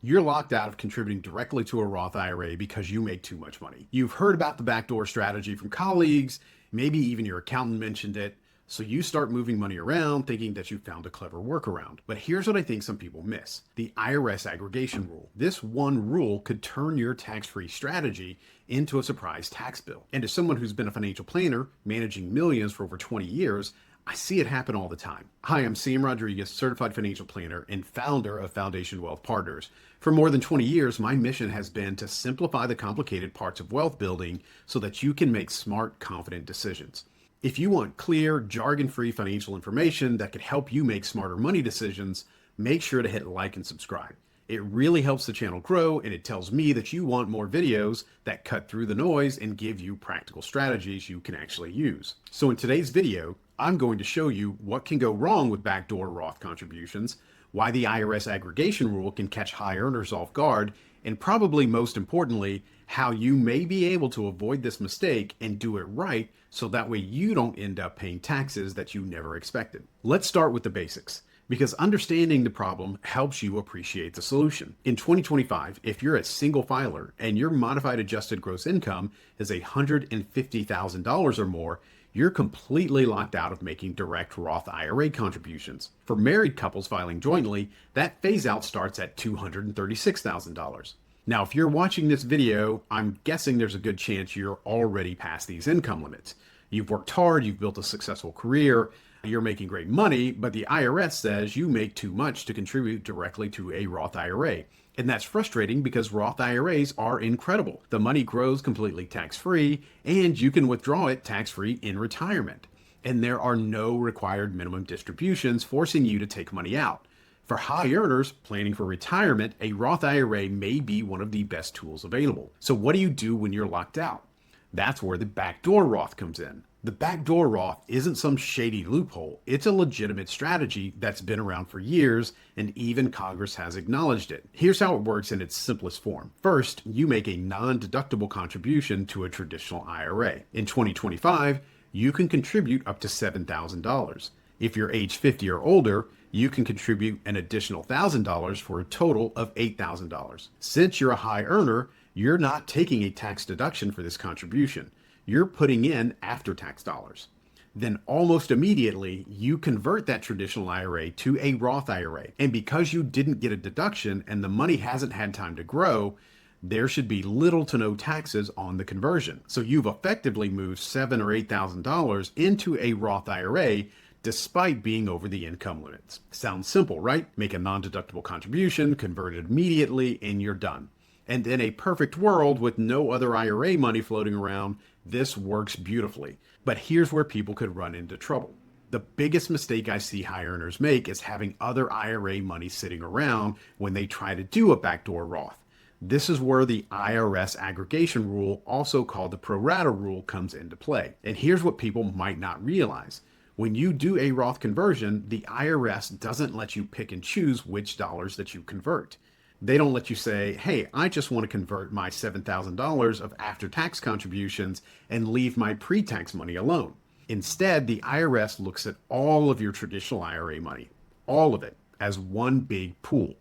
You're locked out of contributing directly to a Roth IRA because you make too much money. You've heard about the backdoor strategy from colleagues, maybe even your accountant mentioned it. So you start moving money around thinking that you found a clever workaround. But here's what I think some people miss: the IRS aggregation rule. This one rule could turn your tax-free strategy into a surprise tax bill. And as someone who's been a financial planner managing millions for over 20 years, I see it happen all the time. Hi, I'm Sam Rodriguez, certified financial planner and founder of Foundation Wealth Partners. For more than 20 years, my mission has been to simplify the complicated parts of wealth building so that you can make smart, confident decisions. If you want clear, jargon-free financial information that could help you make smarter money decisions, make sure to hit like and subscribe. It really helps the channel grow, and it tells me that you want more videos that cut through the noise and give you practical strategies you can actually use. So in today's video, I'm going to show you what can go wrong with backdoor Roth contributions, why the IRS aggregation rule can catch high earners off guard, and probably most importantly, how you may be able to avoid this mistake and do it right so that way you don't end up paying taxes that you never expected. Let's start with the basics, because understanding the problem helps you appreciate the solution. In 2025, if you're a single filer and your modified adjusted gross income is $150,000 or more, you're completely locked out of making direct Roth IRA contributions. For married couples filing jointly, that phase out starts at $236,000. Now, if you're watching this video, I'm guessing there's a good chance you're already past these income limits. You've worked hard, you've built a successful career, you're making great money, but the IRS says you make too much to contribute directly to a Roth IRA. And that's frustrating because Roth IRAs are incredible. The money grows completely tax-free, and you can withdraw it tax-free in retirement. And there are no required minimum distributions forcing you to take money out. For high earners planning for retirement, a Roth IRA may be one of the best tools available. So what do you do when you're locked out? That's where the backdoor Roth comes in. The backdoor Roth isn't some shady loophole. It's a legitimate strategy that's been around for years, and even Congress has acknowledged it. Here's how it works in its simplest form. First, you make a non-deductible contribution to a traditional IRA. In 2025, you can contribute up to $7,000. If you're age 50 or older, you can contribute an additional $1,000 for a total of $8,000. Since you're a high earner, you're not taking a tax deduction for this contribution. You're putting in after-tax dollars. Then almost immediately, you convert that traditional IRA to a Roth IRA. And because you didn't get a deduction and the money hasn't had time to grow, there should be little to no taxes on the conversion. So you've effectively moved $7,000 or $8,000 into a Roth IRA despite being over the income limits. Sounds simple, right? Make a non-deductible contribution, convert it immediately, and you're done. And in a perfect world with no other IRA money floating around, this works beautifully. But here's where people could run into trouble. The biggest mistake I see high earners make is having other IRA money sitting around when they try to do a backdoor Roth. This is where the IRS aggregation rule, also called the pro-rata rule, comes into play. And here's what people might not realize. When you do a Roth conversion, the IRS doesn't let you pick and choose which dollars that you convert. They don't let you say, hey, I just want to convert my $7,000 of after-tax contributions and leave my pre-tax money alone. Instead, the IRS looks at all of your traditional IRA money, all of it, as one big pool.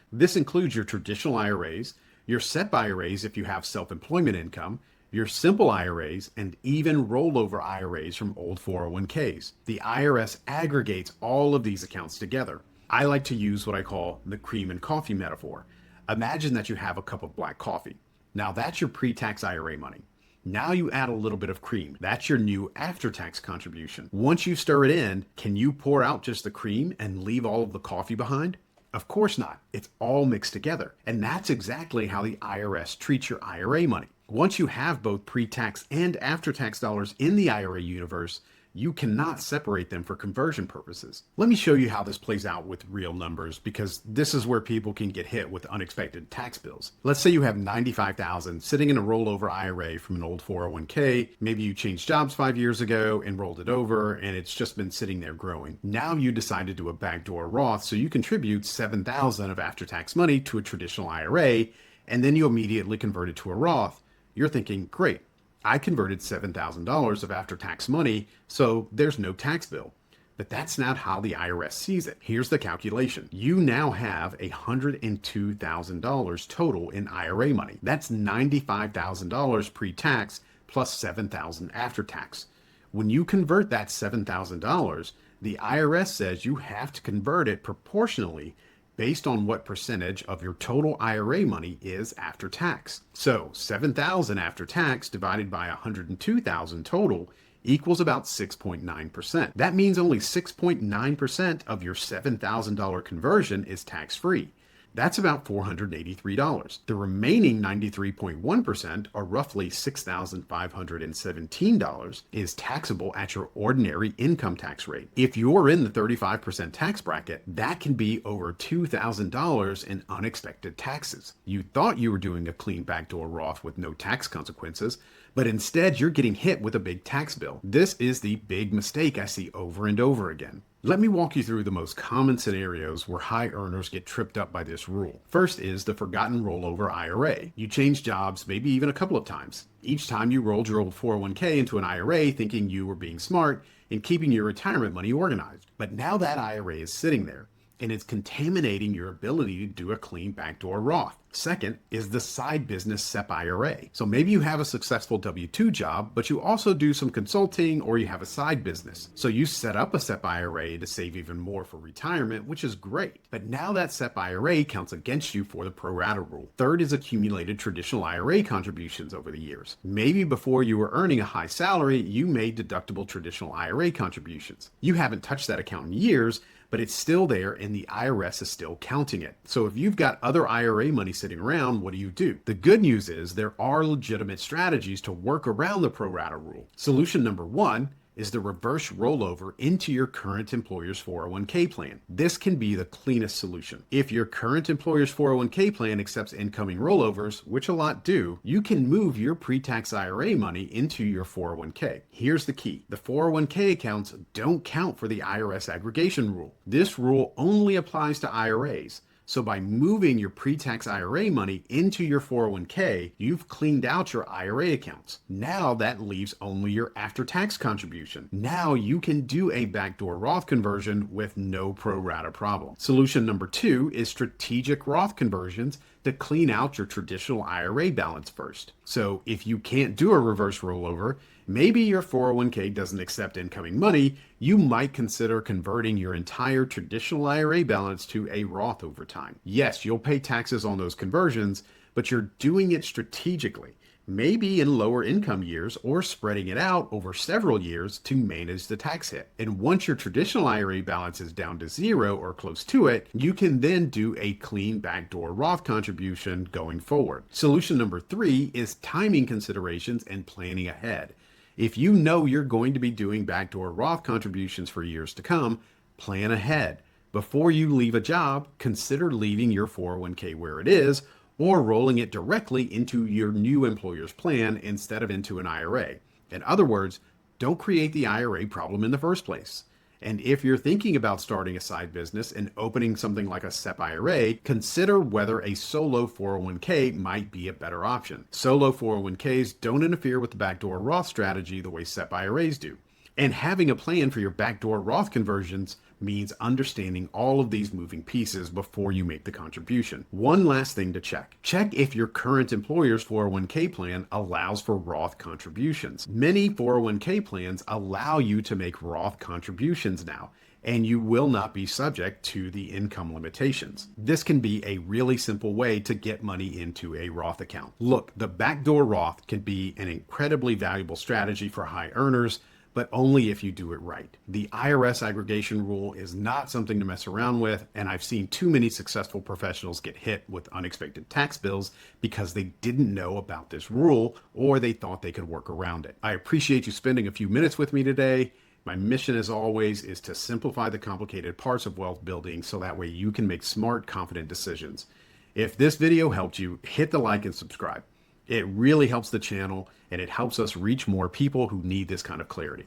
This includes your traditional IRAs, your SEP IRAs if you have self-employment income, your simple IRAs, and even rollover IRAs from old 401ks. The IRS aggregates all of these accounts together. I like to use what I call the cream and coffee metaphor. Imagine that you have a cup of black coffee. Now that's your pre-tax IRA money. Now you add a little bit of cream. That's your new after-tax contribution. Once you stir it in, can you pour out just the cream and leave all of the coffee behind? Of course not. It's all mixed together. And that's exactly how the IRS treats your IRA money. Once you have both pre-tax and after-tax dollars in the IRA universe, you cannot separate them for conversion purposes. Let me show you how this plays out with real numbers, because this is where people can get hit with unexpected tax bills. Let's say you have $95,000 sitting in a rollover IRA from an old 401k. Maybe you changed jobs 5 years ago and rolled it over, and it's just been sitting there growing. Now you decide to do a backdoor Roth, so you contribute $7,000 of after-tax money to a traditional IRA, and then you immediately convert it to a Roth. You're thinking, great, I converted $7,000 of after-tax money, so there's no tax bill. But that's not how the IRS sees it. Here's the calculation. You now have $102,000 total in IRA money. That's $95,000 pre-tax plus $7,000 after tax. When you convert that $7,000, the IRS says you have to convert it proportionally based on what percentage of your total IRA money is after tax. So $7,000 after tax divided by $102,000 total equals about 6.9%. That means only 6.9% of your $7,000 conversion is tax-free. That's about $483. The remaining 93.1%, or roughly $6,517, is taxable at your ordinary income tax rate. If you're in the 35% tax bracket, that can be over $2,000 in unexpected taxes. You thought you were doing a clean backdoor Roth with no tax consequences, but instead you're getting hit with a big tax bill. This is the big mistake I see over and over again. Let me walk you through the most common scenarios where high earners get tripped up by this rule. First is the forgotten rollover IRA. You changed jobs maybe even a couple of times. Each time you rolled your old 401k into an IRA thinking you were being smart and keeping your retirement money organized. But now that IRA is sitting there, and it's contaminating your ability to do a clean backdoor Roth. Second is the side business SEP IRA. So maybe you have a successful W-2 job, but you also do some consulting or you have a side business. So you set up a SEP IRA to save even more for retirement, which is great. But now that SEP IRA counts against you for the pro-rata rule. Third is accumulated traditional IRA contributions over the years. Maybe before you were earning a high salary, you made deductible traditional IRA contributions. You haven't touched that account in years, but it's still there and the IRS is still counting it. So if you've got other IRA money sitting around, what do? The good news is there are legitimate strategies to work around the pro-rata rule. Solution number one is the reverse rollover into your current employer's 401k plan. This can be the cleanest solution. If your current employer's 401k plan accepts incoming rollovers, which a lot do, you can move your pre-tax IRA money into your 401k. Here's the key. The 401k accounts don't count for the IRS aggregation rule. This rule only applies to IRAs. So by moving your pre-tax IRA money into your 401k, you've cleaned out your IRA accounts. Now that leaves only your after-tax contribution. Now you can do a backdoor Roth conversion with no pro-rata problem. Solution number two is strategic Roth conversions to clean out your traditional IRA balance first. So if you can't do a reverse rollover, maybe your 401k doesn't accept incoming money, you might consider converting your entire traditional IRA balance to a Roth over time. Yes, you'll pay taxes on those conversions, but you're doing it strategically, maybe in lower income years or spreading it out over several years to manage the tax hit. And once your traditional IRA balance is down to zero or close to it, you can then do a clean backdoor Roth contribution going forward. Solution number three is timing considerations and planning ahead. If you know you're going to be doing backdoor Roth contributions for years to come, plan ahead. Before you leave a job, consider leaving your 401k where it is or rolling it directly into your new employer's plan instead of into an IRA. In other words, don't create the IRA problem in the first place. And if you're thinking about starting a side business and opening something like a SEP IRA, consider whether a solo 401k might be a better option. Solo 401ks don't interfere with the backdoor Roth strategy the way SEP IRAs do. And having a plan for your backdoor Roth conversions means understanding all of these moving pieces before you make the contribution. One last thing to check. Check if your current employer's 401k plan allows for Roth contributions. Many 401k plans allow you to make Roth contributions now, and you will not be subject to the income limitations. This can be a really simple way to get money into a Roth account. Look, the backdoor Roth can be an incredibly valuable strategy for high earners, but only if you do it right. The IRS aggregation rule is not something to mess around with, and I've seen too many successful professionals get hit with unexpected tax bills because they didn't know about this rule or they thought they could work around it. I appreciate you spending a few minutes with me today. My mission, as always, is to simplify the complicated parts of wealth building so that way you can make smart, confident decisions. If this video helped you, hit the like and subscribe. It really helps the channel, and it helps us reach more people who need this kind of clarity.